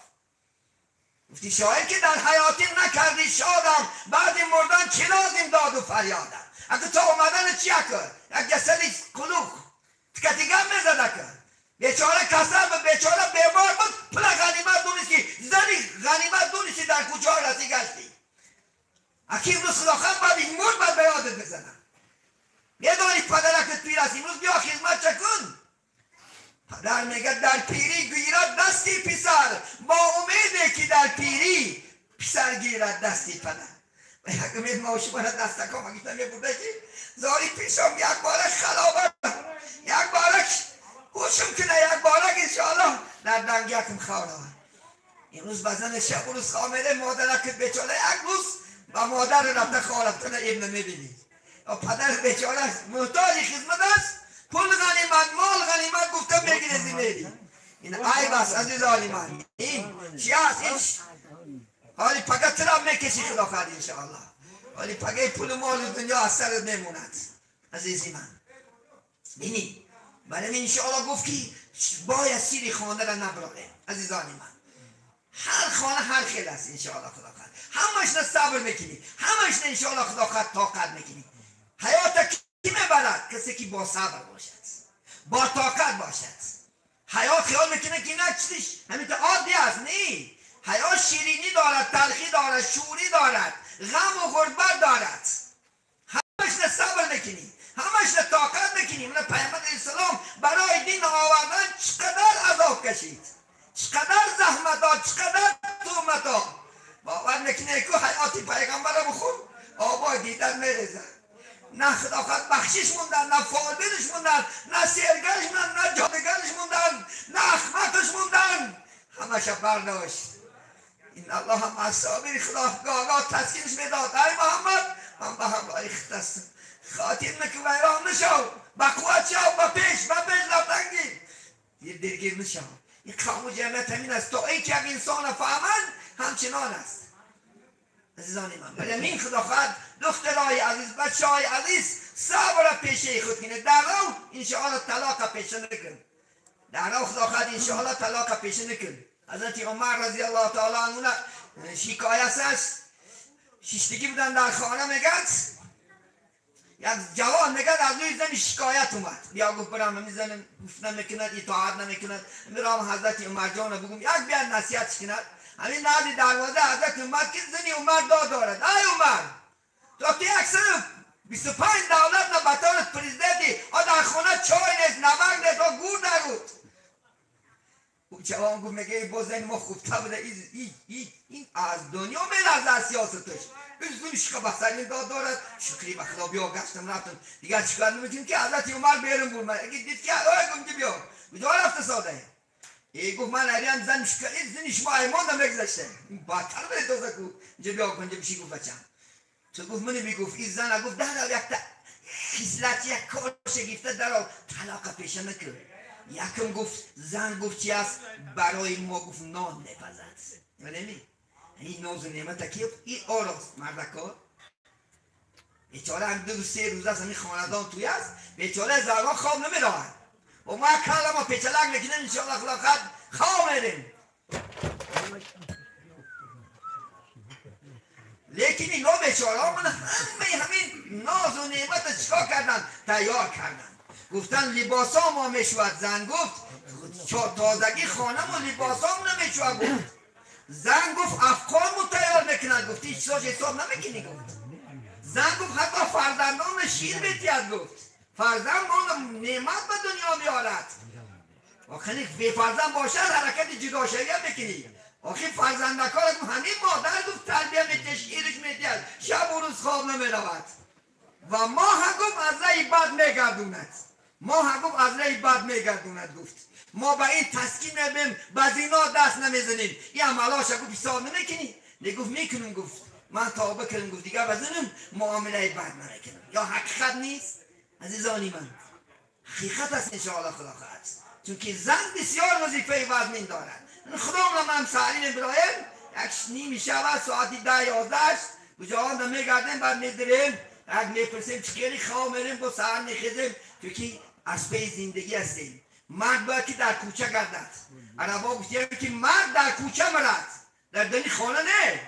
گفتی شاعر که در حیاتی نکردی شادم بعد مردن چه لازم داد و فریادم اگه تا اومدن چی کرد یک جسدی کلوخ تکتیگم میزده کرد بیچاره کسر به بیچاره بیمار بود پلا غنیمت دونستی زنی غنیمت دونستی در کوچه ها رسی گشتی اکی امروز خداخت باید این مرد باید به یادت بزنم میدانی پدرکت پیر است امروز بیا خدمت چکن پدر میگه در پیری گیرد دستی پسر با امیده که در پیری پسر گیرد دستی پدر و یک امید ماشو برد دستکا ما گیتم میبوده که زاری پیشم یک بارک خلابه یک بارک خوشم کنه یک بارک انشاءالله در دنگیکم خواه امروز بزن شب و روز خامده مادرکت بیچاره یک روز و مادر رفته خالفتن ابن میبینی و پدر بیچاره محتاج خدمت است پول غنیمت مال غنیمت گفته بگیره زمیری این عیب است عزیزانی من این چی است این حالی پگه ترام میکشی خدا خواهد انشاءالله حالی پگه پول مال دنیا از سرت میموند عزیزی من بینی برای انشاءالله گفت که باید سیری خانه را نبرانه عزیزانی من هر خانه هر خیل است انشاءالله خدا خواهد همش نه صبر میکنی همش نه انشاءالله خدا خواهد طاقت میکنی حیات کی میبرد کسی که با صبر باشد با طاقت باشد حیات خیال میکنه که نه چیزش همین عادی است نه حیات شیرینی دارد تلخی دارد شوری دارد غم و غربت دارد همش نه صبر میکنی همش نه طاقت میکنی من پیامبر اسلام برای دین آوردن چقدر عذاب کشید چقدر زحمت داد چقدر تهمت داد باور میکنه که حیاتی پیغمبر بخون آبای دیدن میریزه نه خداخت بخشش موندن نه فاضلش موندن نه سیرگرش موندن نه جادگرش موندن نه اخمتش موندن همه شب برداشت این الله هم اصابیر خدا گاگاه تسکینش میداد ای محمد من به همراه اختستم خاطر نکو ویران نشو بقوت شو بپیش لفتنگی یه درگیر نشو این قوم و جمعیت همین است تا ای که یک انسان فهمن همچنان است عزیزانی من ولی این خدا خواهد دخترای عزیز بچه های عزیز صبر پیشه خود کنه در رو انشاءالله طلاق پیشه نکن در رو خدا خواهد انشاءالله طلاق پیشه نکن حضرت عمر رضی الله تعالی عنه شکایت است شیشتگی بودن در خانه میگد یک جوان میگد از روی زن شکایت اومد بیا گفت برام همین زن گفتن میکند اطاعت نمیکند میرم حضرت عمر جان بگم یک بیان نصیحت کند همین نازی دروازه حضرت عمر که زنی عمر دارد ای عمر تو که اکثر 25 دولت نه بطور پریزیدنتی در خونه چای نیست نمک نیست و گور نرود او جوان گفت میگه با زن ما خوبتر بوده این از دنیا میلرزه از سیاستش این زنی شکا بخصری دارد شکری به خدا بیا گشتم رفتم دیگر چکار نمیتونیم که حضرت عمر بیرون بود من اگه دید که گفت که بیا بجا رفته ساده ای گفت من هریم زن شکری زنی شما ایمان نمیگذشته این بدتر بده توزه کو اینجا بیا کنجا بشی گفت بچم تو گفت منی میگفت این زن گفت در یک خیزلت یک کار شگفته در طلاق پیشه نکن یکم گفت زن گفت چی است برای ما گفت نان نپزد نمی این ناز و نعمت که این آراست مردکار بیچاره هم 2-3 روز است همین خاندان توی است بیچاره زرگاه خواب نمیدارن و ما کلمه پیچلک نکنیم انشاءالله خدا خد خواب میریم لیکن اینا بیچاره ها من همین ناز و نعمت چکا کردن تیار کردن گفتن لباسا ما میشود زن گفت تازگی خانم و لباسا نمیشود گفت زن گفت افکار مو تیار میکنن گفت هیچ ساش حساب نمیکنی گفت زن گفت حتی فرزندان شیر بیتید گفت فرزند ما نعمت به دنیا میارد آخه بی فرزند باشد حرکت جداشویی هم میکنی آخه فرزندکار همین مادر گفت تربیه میتید شیرش میتید شب و روز خواب نمیرود و ما هم گفت از رای بد میگردوند ما هم گفت از راه بد میگردوند. گفت ما به این تسکین نبیم به زنا دست نمیزنیم. این عملاش گفت حساب نمیکنی؟ نگفت میکنم. گفت من توبه کردم. گفت دیگه بزنم معامله بد نکنم. یا حقیقت نیست عزیزانی من؟ حقیقت است انشاءالله خدا خواهد. چون که زن بسیار وظیفه وزمین دارد. خدا من سالین ابراهیم یک نیم شب ساعتی 10-11 کجا نمیگردیم بعد میدریم یک میپرسیم چکیری خواه میریم با سهر میخیزیم. چون که از پی زندگی هستیم. مرد باید که در کوچه گردد. عربا گفتیم که مرد در کوچه مرد، در دنی خانه نه.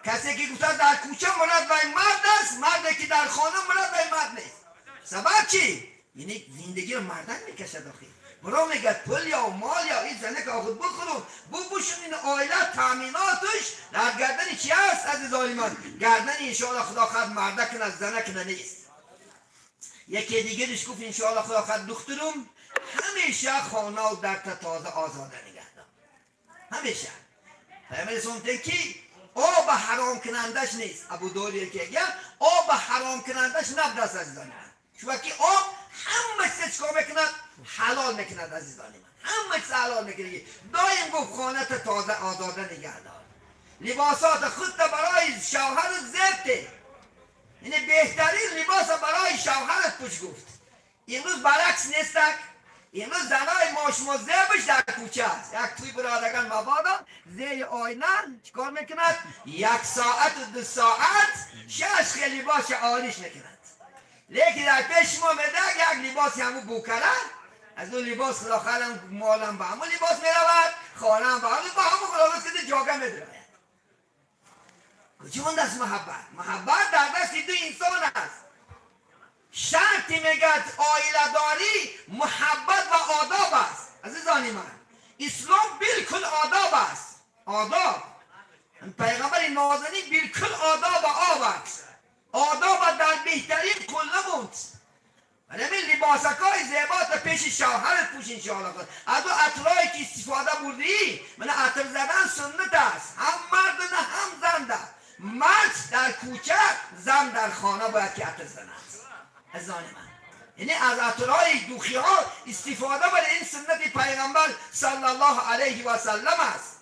کسی که گفته در کوچه مرد و این مرد است، مردی که در خانه مرد و این مرد نیست. سبب چی؟ یعنی زندگی رو مردن میکشد آخی. برا میگه پول یا مال یا این زنه که آخود بخورون ببوشون این آیله تامیناتش در گردن چی هست عزیزانی من؟ گردن انشاءالله خدا خواهد مرده کنه زنه کنه نیست. یکی دیگرش گفت انشاءالله خدا خواهد دخترم همیشه خانه و در تازه آزاده نگه دار. همیشه پیامبر سنته که آب حرام کنندش نیست. ابو دوری که گفت آب حرام کنندش نبدست عزیزانی من. چون که آب همه چیز چکار میکند؟ حلال میکند عزیزانی من. همه چیز حلال میکند. دایم گفت خانه تازه آزاده نگه دار. لباسات خودت برای شوهر زبطه. یعنی بهترین لباس برای شوهرت پوش. گفت امروز برعکس نیستک. امروز زنای ماشما زبش در کوچه است. یک توی برادرگان مبادا زیر آینه چیکار میکند؟ 1 ساعت و 2 ساعت 6 خیلی لباس عالیش میکند. لیکن در پیش ما میده یک لباسی همون بوکره از اون لباس خدا خواهدم مالم با همون لباس میرود، خانم با همون خدا که جاگه میدراید. کجا دست محبت؟ محبت در دست دو انسان است. شرطی میگد آیله داری محبت و آداب است. عزیزانی من اسلام بالکل آداب است. آداب پیغمبر نازنین بالکل آداب آب است. آداب در بهترین کله بود. ولی من لباسکای زیبات پیش شوهرت پوش انشاءالله. از او عطرهایی که استفاده بردی من عطر زدن سنت است. هم مرد نه هم زن ده. مرد در کوچه زن در خانه باید که عطر زند. عزیزان من یعنی از عطرهای دوخی ها استفاده برای این سنت پیغمبر صلی الله علیه و سلم است.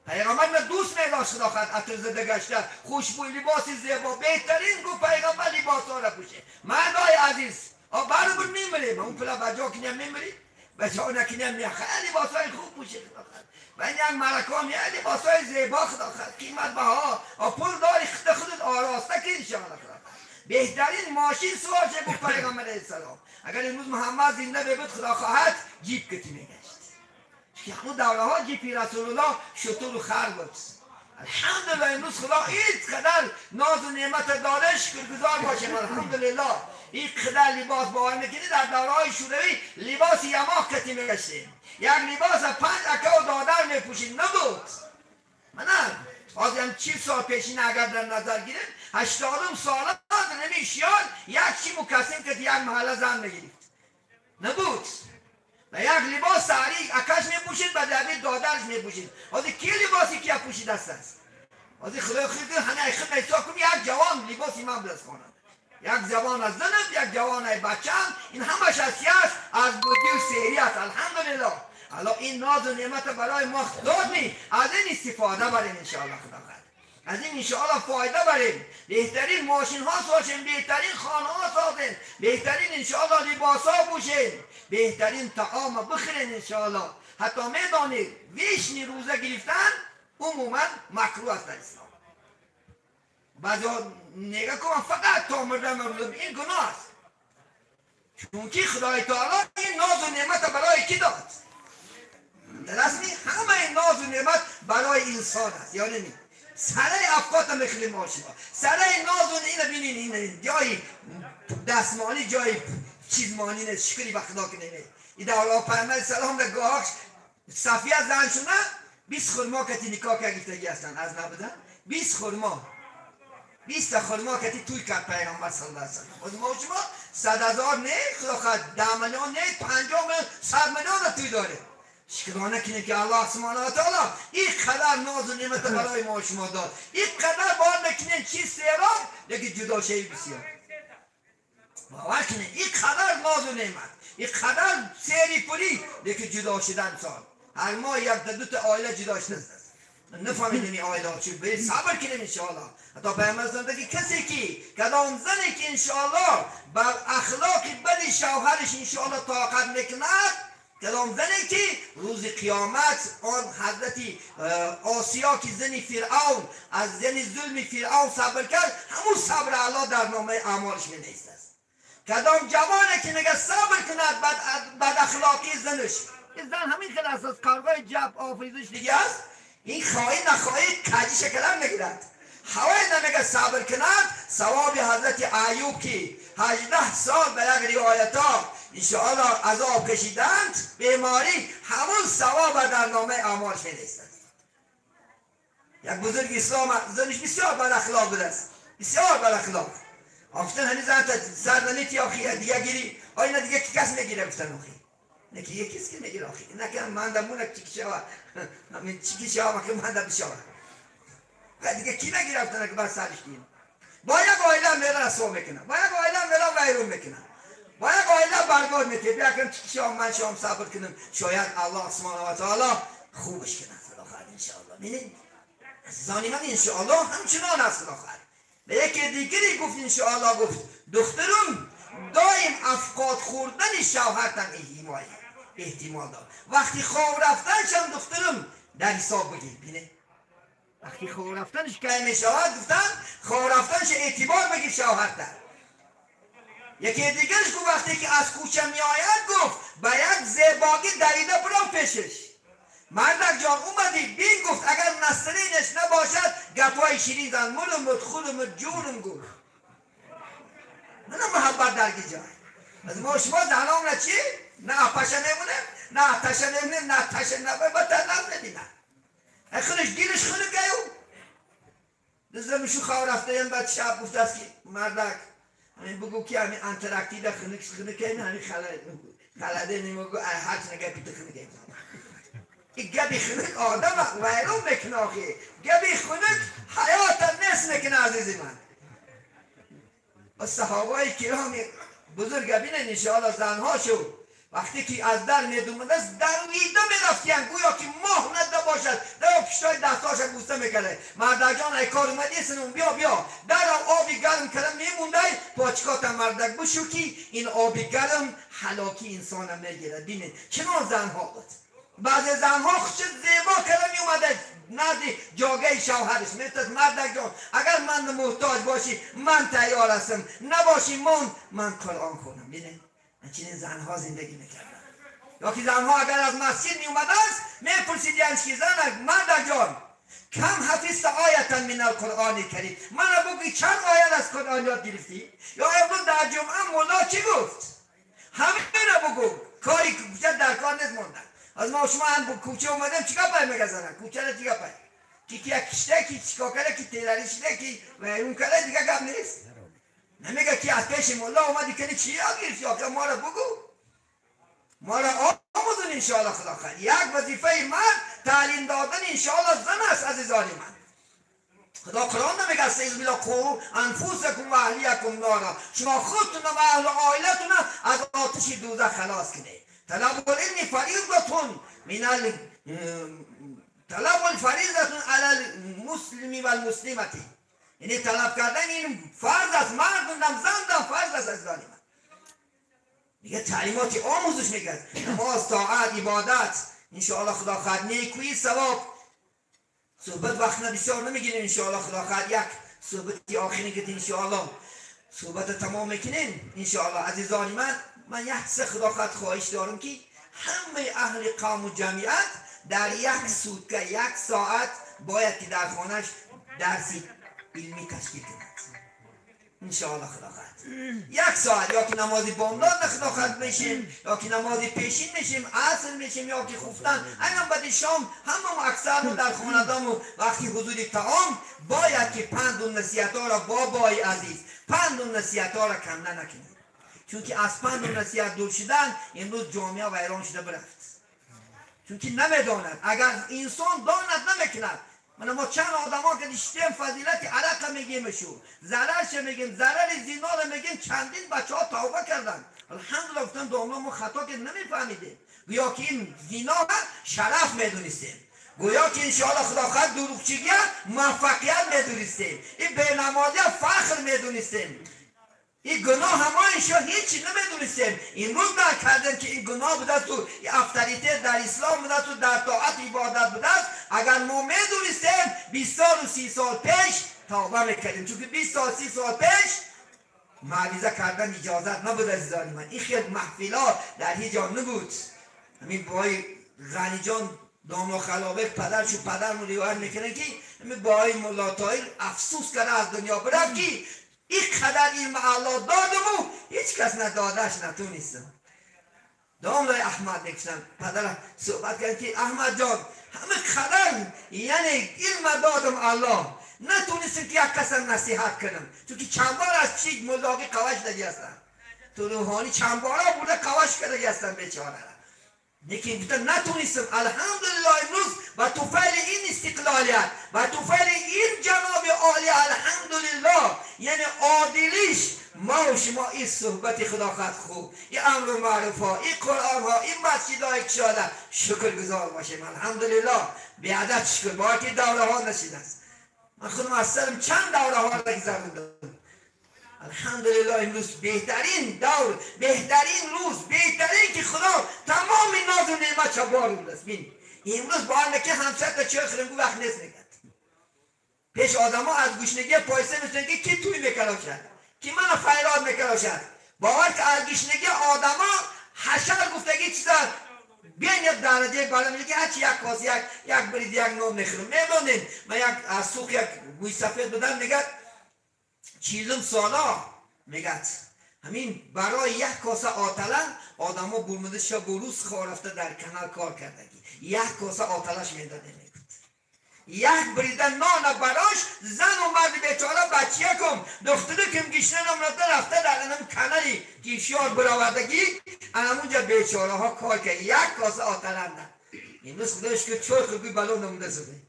پیغمبر من دوست میداشت خدا خواهد عطر زده گشته خوشبوی لباس زیبا بهترین گو پیغمبر لباس ها را پوشه. مردای عزیز برابر میمریم اون پلا بجا کنیم میمریم بجا نکنیم میمریم خیلی لباس های خوب پوشه خدا خواهد و این یک مرکام یه لباس های زیبا خدا خواهد قیمت بها پول داری خودت آراسته که انشاءالله خدا خواهد. بهترین ماشین سوار چه گفت پیغمبر علیه السلام. اگر امروز محمد زنده ببود خدا خواهد جیب کتی میگشت. که همون دوره ها جیپی رسول الله شطور و خر بود. الحمدلله امروز خدا اینقدر ناز و نعمت داره شکرگزار باشیم. الحمدلله اینقدر لباس باور میکنی در دوره های شوروی لباس یماق کتی میگشتیم. یک لباس 5 اکه و دادر میپوشید نبود. منم آزم 40 سال پیشین اگر در نظر گیریم 80 ساله نمیشیال یک چی مکسیم که یک محله زن میگیرید نبود. و یک لباس ساری اکش میپوشید و دوید دادرش میپوشید. آزی کی لباسی که پوشید است؟ آزی خدا خیلی هنه خود ایسا کنی یک جوان لباسی من بلس کنند. یک جوان از زنم یک جوان از بچه هم این همش از سیاست از بودی و سهری است. الحمدلله حالا این ناز و نعمت برای ما داد می از این استفاده بریم انشاءالله خدا خواهد. از این انشاءالله فایده بریم. بهترین ماشین ها سازیم، بهترین خانه ها سازیم، بهترین انشاءالله لباس ها پوشیم، بهترین طعام بخورین انشاءالله. حتی میدانید ویشنی روزه گرفتن عموما مکروه است در اسلام. بعضا نگه کنم فقط تا مردم این گناه است. چونکه خدای تعالی این ناز و نعمت برای کی داد؟ رسمی همه این ناز و نعمت برای انسان است. یعنی نمی سره افقات میخلیم ماشینا سره ناز و اینه بینین این جای دستمانی جای چیزمانی نیست. شکری به خدا که نمی این دولا پیامبر سلام در گاهاش صفیه زن شونه 20 خرما کتی نکاح که گفتگی هستن از نبودن 20 خرما 20 خرما کتی توی کرد پیغمبر صلی الله علیه و سلم. از ما شما 100,000 نه خدا خواهد 10 میلیون نه 50 میلیون 100 میلیون توی داره. شکرانه کنه که الله سبحانه و تعالی این قدر ناز و نعمت برای ما شما داد. این قدر باور نکنین چیز سیراب لیکن جدا شی بسیار باور کنین این قدر ناز و نعمت این قدر سری پولی دیگه جدا شدن سال هر ماه یک دو تا آیله جدا شده است نفهمیدین این آیله ها چی برید صبر کنیم انشاءالله حتی پیامبر زندگی کسی که کدام زنی که انشاءالله بر اخلاق بد شوهرش انشاءالله طاقت میکند کدام زنی که روز قیامت آن حضرت آسیا که زن فرعون از زن ظلم فرعون صبر کرد همون صبر الله در نامه اعمالش مینویسته است کدام جوانی که میگه صبر کند بد اخلاقی زنش این زن همین که اساس کارگاه جب آفریدش دیگه است این خواهی نخواهی کجی شکلم نگیرد هوای نمیگه صبر کند ثواب حضرت ایوب که 18 سال به یک روایت ها انشاءالله عذاب کشیدند بیماری همون ثواب در نامه اعمالش مینویسند یک بزرگ اسلام زنش بسیار بد اخلاق بوده است بسیار بد اخلاق آفتن هنی زن سردنیتی آخی دیگه گیری آینه دیگه که کس میگیره گفتن آخی نه که یک کس که میگیره آخی نه که من دمونه چیکی شوا همین چیکی شوا که من دم شوا دیگه کی نگرفتن که بس سرش دیم با یک آیله میره رسوا میکنن با یک آیله میره ویرون میکنن با یک آیله برباد میکنن بیا کنم چی شام من شام صبر کنم شاید الله سبحانه و تعالی خوبش کنه فلاخر انشاءالله ببینید عزیزانی من انشاءالله همچنان است فلاخر به یک دیگری گفت انشاءالله گفت دخترم دایم افقاد خوردن شوهرتن احتمال دار وقتی خواب رفتنشم دخترم در حساب بگیر بینه وقتی خواب رفتنش که میشود گفتن خواب رفتنش اعتبار بگیر شوهرتن یکی دیگرش گفت وقتی که از کوچه می آید گفت با یک زیباگی دریده برو پیشش مردک جان اومدی بین گفت اگر نسرینش نباشد گپای شیرین زن ملمت خودمت جونم گفت نه محبت درگی جای از ما شما زنام نه چی؟ نه اپشه نمونه نه اتشه نمونه نه اتشه نمونه بطر نمونه خودش دیلش خونه گیو دزدمشو خواه رفته یم بعد شب گفت است که مردک همین بگو که همین انترکتی در خونه که همین خلده نمو هرچ نگه پیت خونه گیم این گبی خونه آدم ویرون بکناخی گبی خونه حیات نس نکنه عزیزی من و صحابه کرامی بزرگ بینن انشاءالله زنها شد وقتی که از در میدومده است در ویده میرفتیم گویا که ماه نده باشد در پشتای دستاش بوسته میکرده مردک جان ای کار اومدی سنون بیا در آبی گرم کردم میمونده پاچکات مردک بشو که این آبی گرم حلاکی انسان میگیره بینید چنان زنها بود بعضی زنها خوش زیبا کردن میومده نزدی جاگه شوهرش میتونست مردک جان اگر من محتاج باشی من تیار هستم نباشی من قرآن خونم بینید چنین زنها زندگی میکردن یا که زنها اگر از مسجد میومده است میپرسید یعنی که زن مردک جان کم حفظت آیتا من القرآن کریم من بگوی چند آیت از قرآن یاد گرفتی یا امروز در جمعه مولا چی گفت همین بگو کاری کوچه در کار نیست موندن از ما شما هم کوچه اومدیم چیکار پای میگذارن کوچه را چیکار پای که یک کشته که چیکار کرده که تیراری شده که ویرون کرده دیگه گپ نیست نمیگه که از پیش مولا اومدی کنی چی یاد گرفتی آخه ما را بگو ما را آموزن انشاءالله خدا خیر یک وظیفه مرد تعلیم دادن انشاءالله زن است عزیزانی من خدا قرآن نمیگه استعیذ بالله قو انفسکم و اهلیکم نارا شما خودتون و اهل عائلتون از آتش دوزخ خلاص کنید طلب العلم فریضة من طلب الفریضة علی المسلم و المسلمة یعنی طلب کردن این فرض است مردم زن فرض است عزیزانی من میگه تعلیمات آموزش میگه نماز طاعت عبادت انشاءالله خدا خیر نیکویی ثواب صحبت وقت بسیار نمیگیریم انشاءالله خدا خیر یک صحبتی آخرین که انشاءالله صحبت تمام میکنیم انشاءالله عزیزانی من یک سه خدا خیر خواهش دارم که همه اهل قوم و جمعیت در یک سوتکه یک ساعت باید که در خانهش درسی علمی تشکیل کند انشاءالله خدا خیر یک ساعت یا که نمازی بامداد خدا خیر میشیم یا که نمازی پیشین میشیم عصر میشیم یا که خفتن اینا بعد شام همه اکثر در خاندان وقتی حضور تعام باید که پند و نصیحت ها را بابای عزیز پند و نصیحت ها را کم نکنید چون که از پند و نصیحت دور شدن امروز جامعه ویران شده برفت چون که نمیداند اگر انسان داند نمیکند ما چند آدم ها که داشتیم فضیلت عرق میگیم شو ضررش میگیم ضرر زنا رو میگیم چندین بچه ها توبه کردن الحمدلله گفتن داملا ما خطا که نمیفهمیده، گویا که این زنا شرف میدونستیم، گویا که انشاءالله خدا خواهد دروغچیگی موفقیت میدونستیم، این بینمازی فخر میدونستیم، این گناه همه اینشا هیچی نمیدونستیم. امروز نکردن که این گناه بوده تو افتریته در اسلام بوده تو در طاعت عبادت بوده. اگر ما میدونستیم 20 سال و 30 سال پیش توبه میکردیم، چون که 20 سال 30 سال پیش معویزه کردن اجازت نبود عزیزان من. این خیلی محفلات در هیچ جا نبود. همین بای غنی جان داملا خلابه پدرشو پدرمون روایت میکنه که همین بای مولا طاهر افسوس کرده از دنیا برفت که این قدر علم الله دادمو هیچ کس ندادش نتونستم. داملا احمد نکشن پدر صحبت کرد که احمد جان همه قدر یعنی علم دادم الله نتونستم که یک کس نصیحت کنم، چون که چند بار از چیک ملاقی قوش دادی هستن تو روحانی، چند بار بوده قوش کرده هستن بیچاره، لیکن بودن نتونستم. الحمدلله امروز و توفیل این استقلالیت و توفیل این جناب عالی الحمدلله یعنی عادلیش ما و شما این صحبت خدا خواهد خوب، این امر و معروف ها، این قرآن ها، این مسجد های کشاده شکر گذار باشیم الحمدلله. بیعدد شکر با که دوره ها نشیده است. من خودم از سرم چند دوره ها را گذاردم الحمدلله. امروز بهترین دور، بهترین روز، بهترین که خدا تمام ناز و نعمت چه بارون است. بین امروز با که همسر تا چه خرنگو وقت نیست نگد پیش آدم ها از گوشنگی پایسه مثل که کی توی میکلاشد کی من فیراد میکلاشد. باور که از گوشنگی آدم ها حشر گفتگی چیزا بین یک درجه بالا میگه هرچی یک کاس یک برید یک نام نخورم. میبونین من یک از سوق یک گوی سفید بدم میگه چیزم سالا میگه همین برای یک کاسه آتله آدم ها برمده شب روز خارفته در کنال کار کردگی یک کاسه آتلش میداده میگه یک بریده نان براش زن و مرد بیچاره بچیه کم دختره کم گشنه نمرده رفته در انم کنالی کیفشار براوردگی انمونجا بیچاره ها کار که یک کاسه آتلم نه. امروز خدایش که چوی خوبی بلو نمونده زده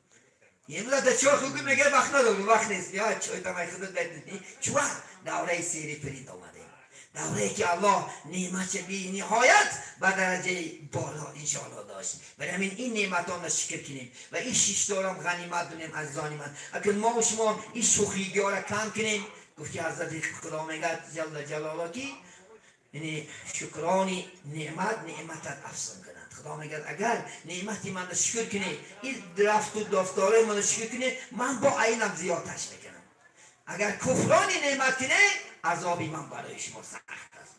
امروز در چوی خوبی میگه وقت ندارم وقت نیست یا چوی تمای خودت بدنی چوه دوره سیری پرید آمده، دوره که الله نعمت بی نهایت و درجه بالا انشاءالله داشت. برای همین این نعمت ها شکر کنیم و این شش دارم غنیمت دونیم از زانی من. اگر ما و شما این شوخیگی ها را کم کنیم گفتی حضرت خدا میگه جل جلاله که یعنی شکرانی نعمتت افزون کنند. خدا میگه اگر نعمتی من شکر کنی این درفت و دفتاره من شکر کنی من با عینم زیادش میکنم. اگر کفرانی نعمت کنی عذابی من برای شما سخت است.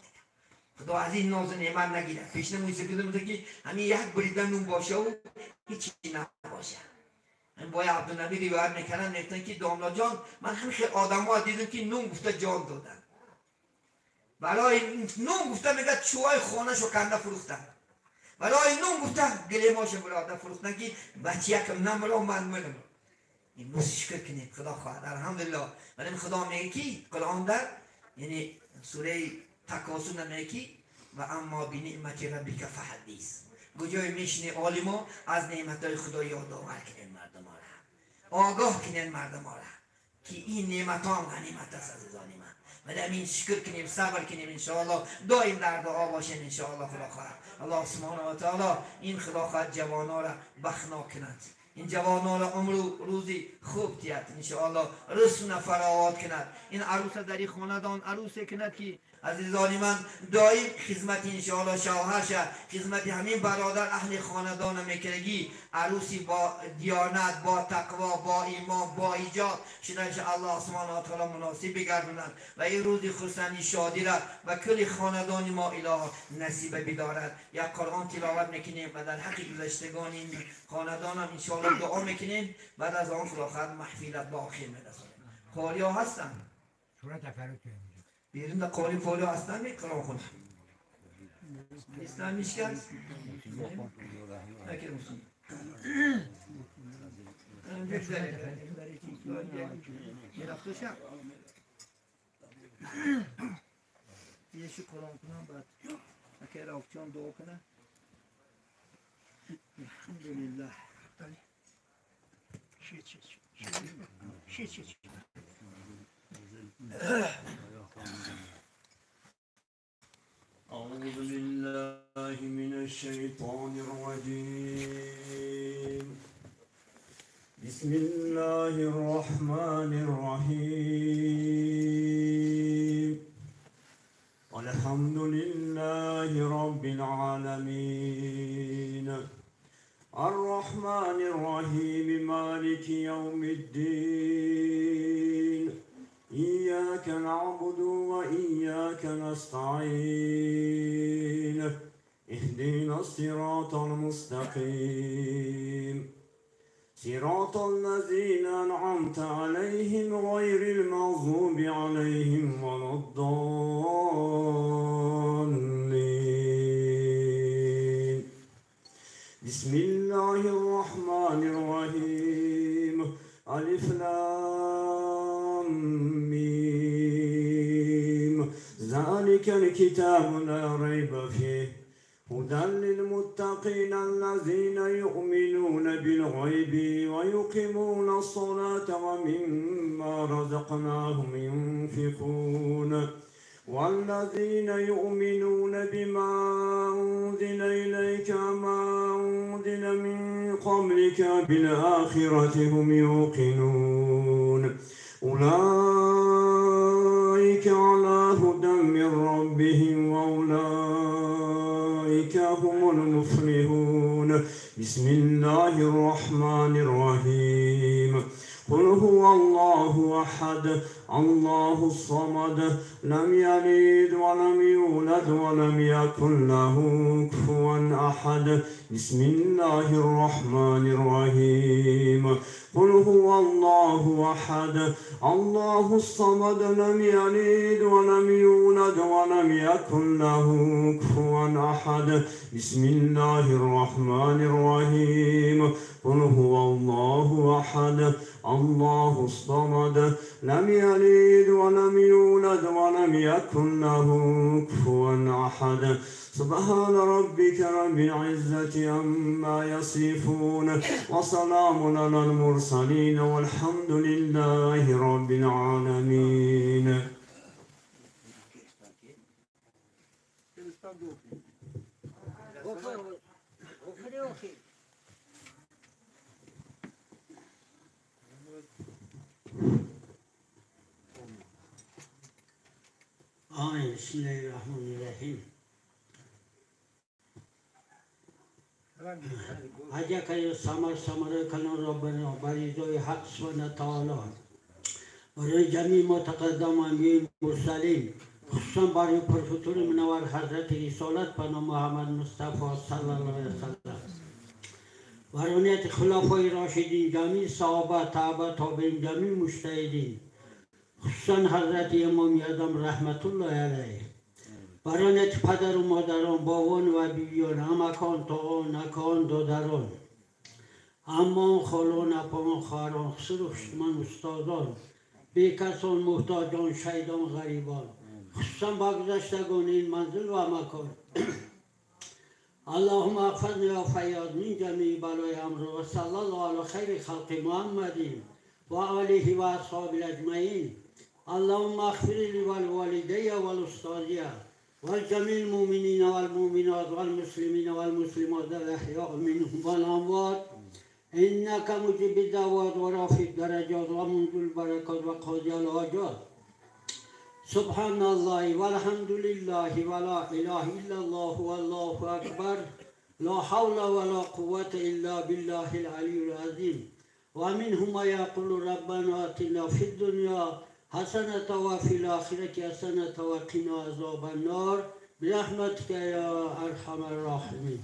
خدا از این ناز نعمت نگیره. پیش نمویسه کده که همین یک بریدن نون باشه و هیچی نباشه. من با عبدالنبی روایت میکنن میگفتن که داملا جان من همیشه آدم ها دیدم که نون گفته جان دادن، برای نون گفته میگه چوهای خانهشو کنده فروختن، برای نون گفته گلیماشو براده فروختن که بچه یکم نمرا من مرم. این روز شکر کنید خدا خواهد الحمدلله. ولی خدا میگه که قرآن در یعنی سوره تکاسون میگه که و اما بی نعمت ربک فحدیث گویای میشنی عالما از نعمتهای خدا یادآور کنین مردم ها را، آگاه کنین مردم ها را که این نعمت ها هم غنیمت است عزیزان من. ولی همین شکر کنیم صبر کنیم انشاءالله دائم در دعا باشیم انشاءالله. خدا خواهد الله سبحانه و تعالی این خدا خواهد جوانا را بخنا کند، این جوانا را عمر روزی خوب تیاد انشاءالله رسون فراوات کند. این عروس در این خاندان عروسی کند که عزیزان من دائم خدمت انشاءالله شوهرش خدمت همین برادر اهل خاندان میکنگی عروسی با دیانت با تقوا با ایمان با ایجاد شده الله سبحانه و تعالی مناسب بگرداند و این روزی خرسندی شادی را و کل خاندان ما اله نصیب بدارد. یک قرآن تلاوت میکنیم و در حق گذشتگان این خاندان هم انشاءالله دعا میکنیم. بعد از آن خدا خواهد محفل باقی میرسونیم. قاری ها هستن بیرون در قاری فولی هستن می قرآن خونه نیستن میشکن نکر مسلم یه شو قرآن کنم بعد اکر آفچان دعا کنم. الحمدلله شیچ أعوذ بالله من الشيطان الرجيم. بسم الله الرحمن الرحيم. الحمد لله رب العالمين الرحمن الرحيم مالك يوم الدين إياك نعبد وإياك نستعين اهدنا الصراط المستقيم صراط الذين أنعمت عليهم غير المغضوب عليهم ولا الضالين. بسم الله الرحمن الرحيم. ألف لام ميم ذلك الكتاب لا ريب فيه هدى للمتقين الذين يؤمنون بالغيب ويقيمون الصلاة ومما رزقناهم ينفقون والذين يؤمنون بما أنزل إليك وما أنزل من قبلك بالآخرة هم يوقنون أولئك على هدى من ربهم وأولئك هم المفلحون. بسم الله الرحمن الرحيم. قل هو الله أحد الله الصمد لم يلد ولم يولد ولم يكن له كفوا أحد. بسم الله الرحمن الرحيم. قل هو الله أحد الله الصمد لم يلد ولم يولد ولم يكن له كفوا أحد. بسم الله الرحمن الرحيم. قل هو الله أحد الله الصمد لم يلد ولم يولد ولم يكن له كفوا أحد. سبحان ربك رب العزة عما يصفون وسلام على المرسلين والحمد لله رب العالمين. آمين. بسم الله الرحمن الرحيم. حجك السمر سمر كان ربنا بريزوي حق سبحانه وتعالى ورجمي متقدم أمير المرسلين خصوصا باري پرفتور منور حضرت رسالت پناه محمد مصطفى صلى الله عليه وسلم ورونيت خلفاء راشدين جميع صحابه تابع تابعين جميع مجتهدين خصوصا حضرت امام اعظم رحمت الله علیه برانت پدر و مادران باوان و بیبیان عمکان تاغان نکان دادران عمان خالان اپامان خواهران خسروشت من استادان بیکسان محتاجان شهیدان غریبان خصوصا بگذشتگان این منزل و مکان اللهم احفظنی و فیاض من جمیع بلای امر و صلی الله علی خیر خلق محمدین و آله و اصحاب اجمعین. اللهم اغفر لي ولوالدي والاستاذية والجميع المؤمنين والمؤمنات والمسلمين والمسلمات الأحياء منهم والأموات إنك مجيب الدعوات ورافع الدرجات ومنزل البركات وقاضي الحاجات. سبحان الله والحمد لله ولا إله إلا الله والله أكبر لا حول ولا قوة إلا بالله العلي العظيم. ومنهم ما يقول ربنا آتنا في الدنيا حسنة وفي الآخرة حسنة وقنا عذاب النار برحمتك يا أرحم الراحمين.